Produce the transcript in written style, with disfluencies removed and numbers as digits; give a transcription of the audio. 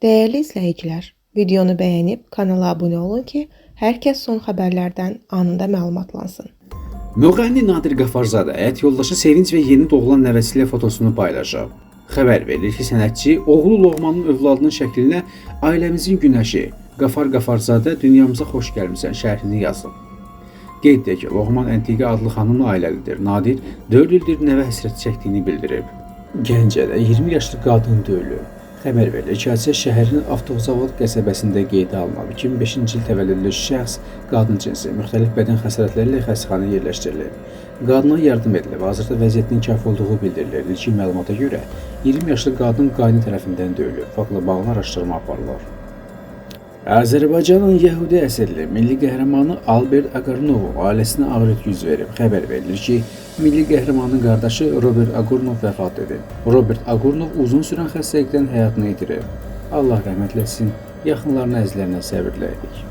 Değerli izləyicilər, videonu bəyənib kanala abunə olun ki, hər kəs son xəbərlərdən anında məlumatlansın. Müğənni Nadir Qafarzadə həyat yoldaşı Sevinç və yeni doğulan nəvəsi ilə fotosunu paylaşıb. Xəbər verilir ki, sənətçi oğlu Loğmanın övladının şəklinə ailəmizin günəşi Qafar Qafarzadə dünyamıza xoş gəlmisən şərhini yazıb. Qeyd edək ki, Loğman Əntiqə adlı xanımla ailəlidir. Nadir 4 ildir nəvə həsrəti çəkdiyini bildirib. Gəncədə 20 yaşlı qadın döyülüb. Xəbər verilir ki, hadisə şəhərin Avtozavod qəsəbəsində qeydə alınıb. 2005-ci il təvəllüdlü şəxs qadın cinsi müxtəlif bədən xəsarətləri ilə xəstəxanaya yerləşdirilib. Qadına yardım edilib. Hazırda vəziyyətinin inkişaf olduğu bildirilir. İlkin məlumata görə 20 yaşlı qadın qaynı tərəfindən döyülüb. Faktla bağlı araşdırma aparılır. Azərbaycanın Yəhudi əsərli milli qəhrəmanı Albert Aqarnovun ailəsinə ağır yüz verib. Xəbər verilir ki, milli qəhrəmanın qardaşı Robert Aqarnov vəfat edib. Robert Aqarnov uzun sürən xəstəlikdən həyatını itirib. Allah rəhmət eləsin, yaxınlarına, əzizlərinə səbirlə edik.